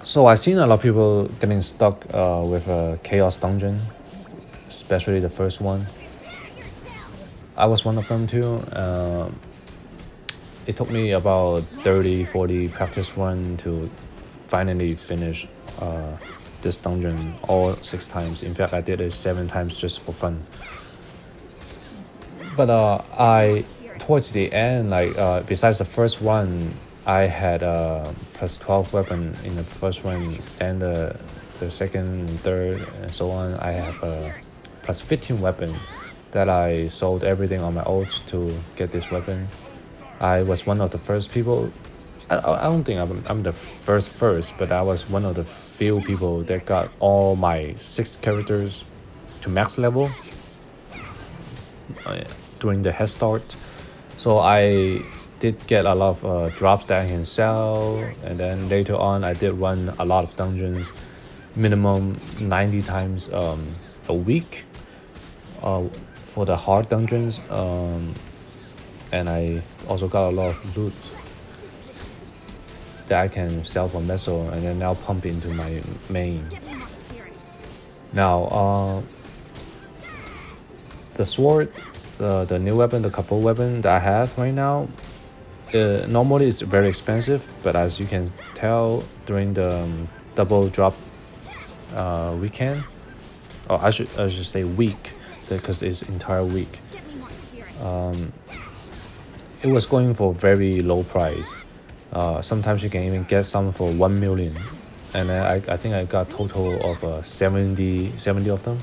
So I've seen a lot of people getting stuck with a chaos dungeon, especially the first one. I was one of them too. It took me about 30, 40 practice run to finally finish this dungeon all 6 times. In fact, I did it 7 times just for fun. But I towards the end, like besides the first one, I had a plus 12 weapon in the first one. Then the second, third, and so on, I have a plus 15 weapon that I sold everything on my oats to get this weapon. I was one of the first people. I don't think I'm the first, but I was one of the few people that got all my 6 characters to max level during the head start. So I did get a lot of drops that I can sell, and then later on I did run a lot of dungeons, minimum 90 times a week for the hard dungeons, and I also got a lot of loot that I can sell for meso and then now pump into my main. Now the sword, the new weapon, the couple weapon that I have right now, normally it's very expensive, but as you can tell during the double drop weekend, or I should say week, because it's entire week. It was going for very low price. Sometimes you can even get some for 1 million, and I think I got total of 70 of them.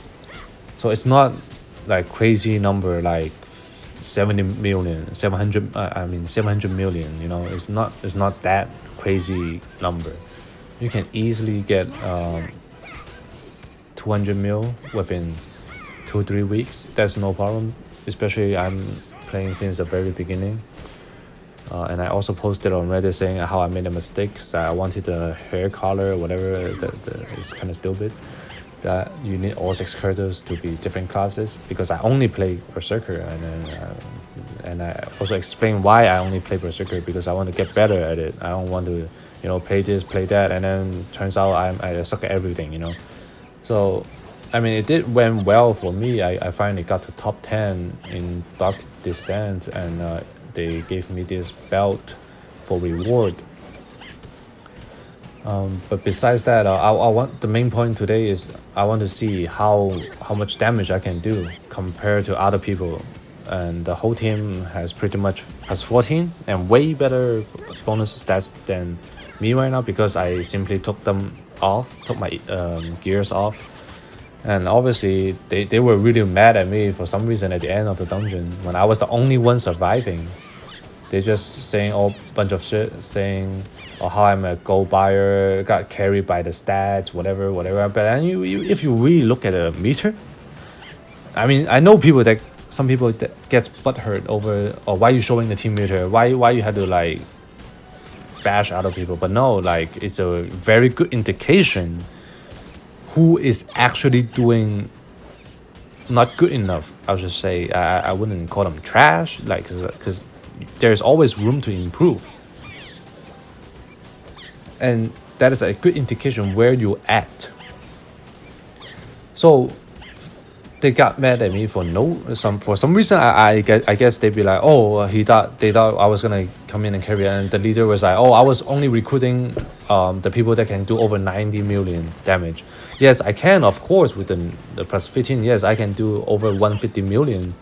So it's not like crazy number like 70 million, 700. I mean 700 million. You know, it's not that crazy number. You can easily get 200 mil within 2-3 weeks. That's no problem. Especially I'm playing since the very beginning. And I also posted on Reddit saying how I made a mistake. So I wanted the hair color or whatever. It's kind of stupid. That you need all 6 characters to be different classes, because I only play Berserker, and I also explain why I only play Berserker, because I want to get better at it. I don't want to, play this, play that, and then turns out I suck at everything. So, I mean, went well for me. I finally got to top 10 in Dark Descent, and they gave me this belt for reward. But besides that, I want the main point today is I want to see how much damage I can do compared to other people, and the whole team has pretty much has 14 and way better bonus stats than me right now, because I simply took my gears off, and obviously they were really mad at me for some reason at the end of the dungeon when I was the only one surviving. They just saying a bunch of shit, saying, "Oh, how I'm a gold buyer, got carried by the stats, whatever." But then if you really look at the meter, I mean, I know some people that gets butthurt over, or why you showing the team meter? Why you have to like bash other people? But no, like it's a very good indication who is actually doing not good enough. I should say I wouldn't call them trash, like because there's always room to improve, and that is a good indication where you're at. So they got mad at me for some reason. I guess they'd be like, oh, they thought I was gonna come in and carry it, and the leader was like, oh, I was only recruiting the people that can do over 90 million damage. Yes, I can, of course, with the plus 15. Yes, I can do over 150 million.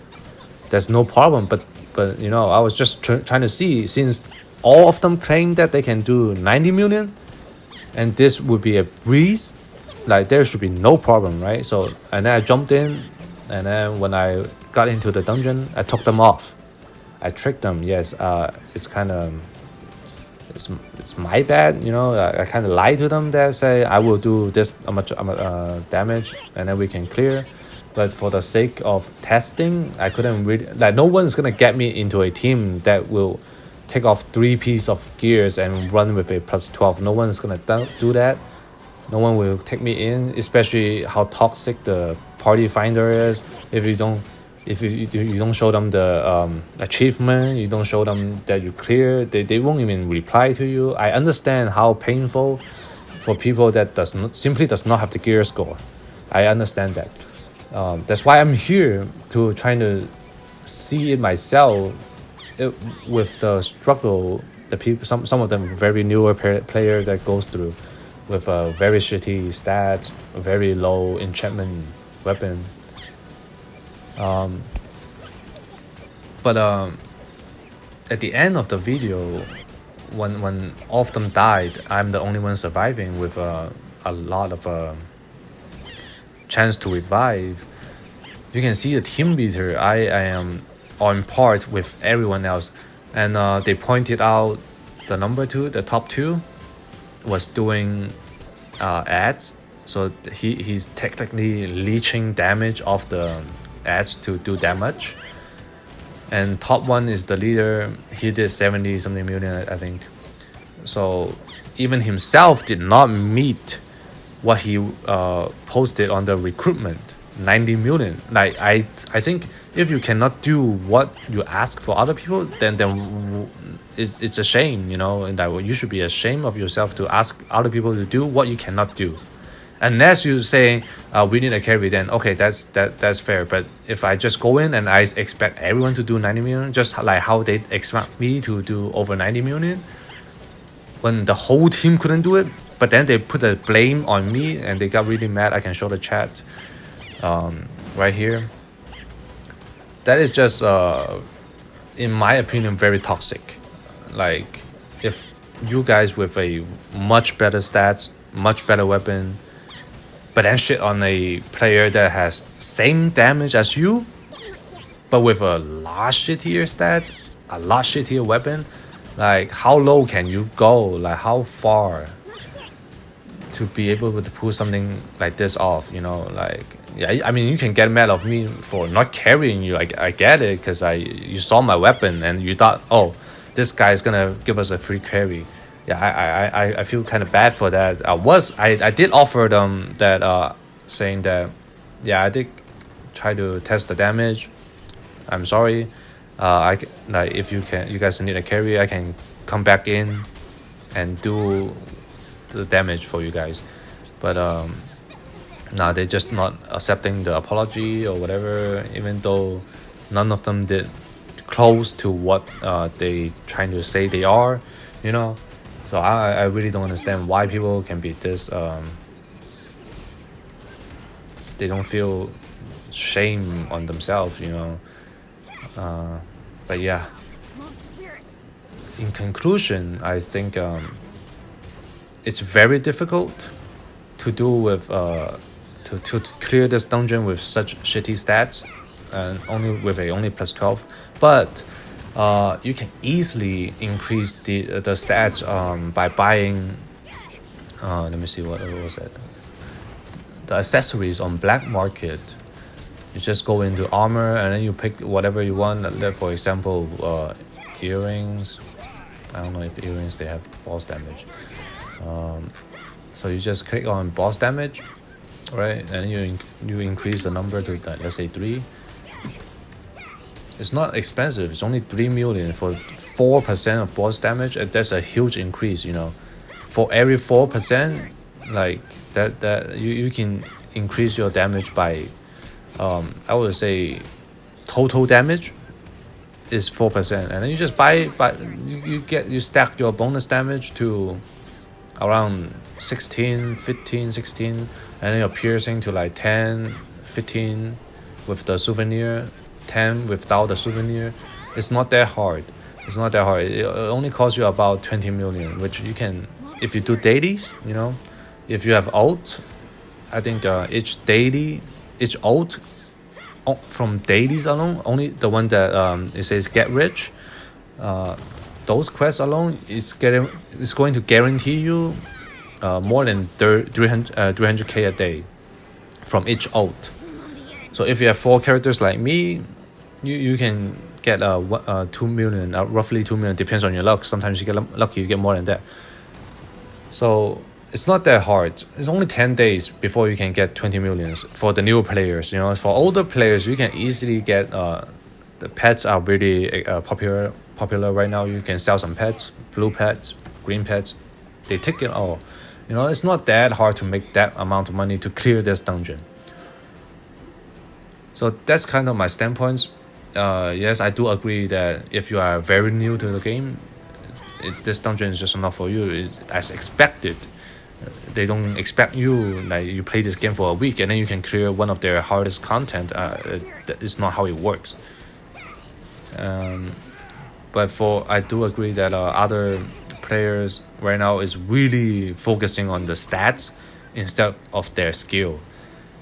There's no problem, but I was just trying to see, since all of them claim that they can do 90 million, and this would be a breeze, like there should be no problem, right? So, and then I jumped in, and then when I got into the dungeon, I took them off. I tricked them. Yes, it's kind of it's my bad, I kind of lied to them, that say I will do this much damage, and then we can clear. But for the sake of testing, I couldn't really, like, no one's gonna get me into a team that will take off 3 pieces of gears and run with a plus 12. No one's gonna do that. No one will take me in, especially how toxic the party finder is. If you don't show them the achievement, you don't show them that you clear, they won't even reply to you. I understand how painful for people that simply does not have the gear score. I understand that. That's why I'm here to trying to see it myself with the struggle the people, some of them very newer player that goes through with a very shitty stats, a very low enchantment weapon. But at the end of the video, when all of them died, I'm the only one surviving with a lot of chance to revive. You can see the team leader. I am on part with everyone else, and they pointed out the number two, the top two, was doing ads. So he's technically leeching damage off the ads to do damage. And top one is the leader. He did 70 something million, I think. So even himself did not meet what he posted on the recruitment, 90 million. Like I think if you cannot do what you ask for other people, then it's a shame, you know, and that you should be ashamed of yourself to ask other people to do what you cannot do. Unless you say we need a carry, then okay, that's fair. But if I just go in and I expect everyone to do 90 million, just like how they expect me to do over 90 million, when the whole team couldn't do it, but then they put the blame on me and they got really mad. I can show the chat right here. That is just, in my opinion, very toxic. Like, if you guys with a much better stats, much better weapon, but then shit on a player that has same damage as you, but with a lot shittier stats, a lot shittier weapon, like how low can you go? Like how far to be able to pull something like this off, you know? Like, yeah, I mean, you can get mad of me for not carrying you. I get it, because you saw my weapon and you thought, oh, this guy is gonna give us a free carry. Yeah, I feel kind of bad for that. I did offer them that saying that, yeah, I did try to test the damage. I'm sorry. Like if you guys need a carry, I can come back in and do the damage for you guys. But nah, they're just not accepting the apology or whatever, even though none of them did close to what they trying to say they are, you know. So I really don't understand why people can be this they don't feel shame on themselves, you know. But yeah, in conclusion, I think it's very difficult to do with to clear this dungeon with such shitty stats and only plus 12. But you can easily increase the stats by buying let me see, what was it, the accessories on black market. You just go into armor and then you pick whatever you want. For example, earrings. I don't know if earrings they have boss damage. So you just click on boss damage, right? And you increase the number to let's say 3. It's not expensive. It's only 3 million for 4% of boss damage. And that's a huge increase, you know. For every 4%, like that you can increase your damage by I would say total damage is 4%, and then you just buy you stack your bonus damage to around 16, 15, 16, and then your piercing to like 10, 15 with the souvenir, 10 without the souvenir. It's not that hard. It only costs you about 20 million, which you can, if you do dailies, you know, if you have ult, I think each ult from dailies alone, only the one that it says get rich, those quests alone is going to guarantee you more than 300k a day from each ult. So if you have 4 characters like me, you can get 2 million, roughly 2 million, depends on your luck. Sometimes you get lucky, you get more than that. So it's not that hard. It's only 10 days before you can get 20 millions for the newer players. You know, for older players, you can easily get the pets are really popular right now. You can sell some pets, blue pets, green pets. They take it all. You know, it's not that hard to make that amount of money to clear this dungeon. So that's kind of my standpoints. Yes, I do agree that if you are very new to the game, this dungeon is just not for you. As expected, they don't expect you like you play this game for a week and then you can clear one of their hardest content. It's not how it works. But I do agree that other players right now is really focusing on the stats instead of their skill.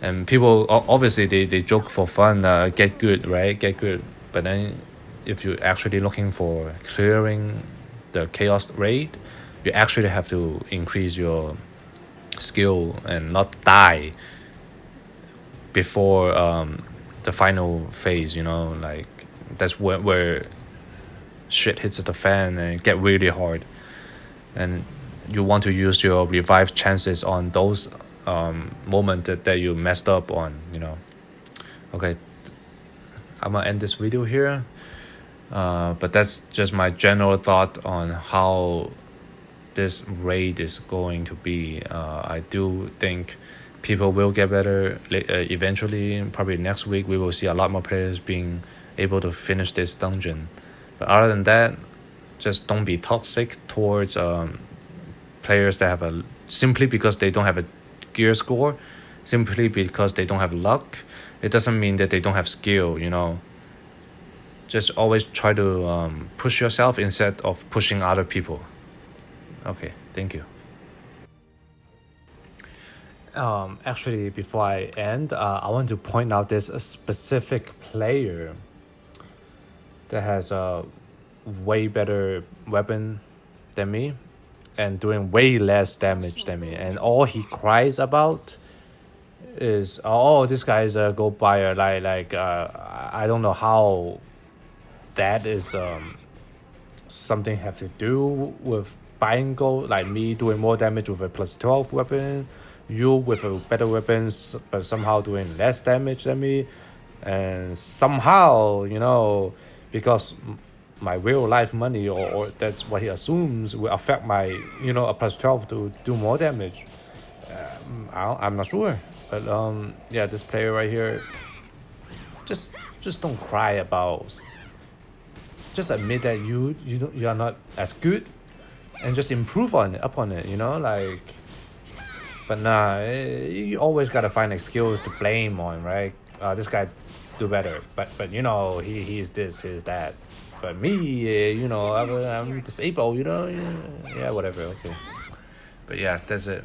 And people obviously they joke for fun, get good, right? Get good. But then if you're actually looking for clearing the chaos raid, you actually have to increase your skill and not die before the final phase. You know, like that's where shit hits the fan and get really hard. And you want to use your revive chances on those moment that you messed up on, you know. Okay, I'm gonna end this video here, but that's just my general thought on how this raid is going to be. I do think people will get better eventually. Probably next week we will see a lot more players being able to finish this dungeon. But other than that, just don't be toxic towards players that have simply because they don't have a gear score, simply because they don't have luck. It doesn't mean that they don't have skill, you know. Just always try to push yourself instead of pushing other people. Okay, thank you. Actually, before I end, I want to point out there's a specific player that has a way better weapon than me and doing way less damage than me, and all he cries about is this guy's a gold buyer. I don't know how that is something have to do with buying gold. Like me doing more damage with a plus 12 weapon, you with a better weapon but somehow doing less damage than me, and somehow, you know, because my real life money or that's what he assumes will affect my, you know, a plus 12 to do more damage. I'm not sure, but yeah, this player right here, just don't cry about, just admit that you are not as good and just improve upon it, you know, like. But nah, you always gotta find skills to blame on, right? This guy do better, but you know, he is this, he is that. But me, you know, I'm disabled, you know, yeah, whatever, okay. But yeah, that's it.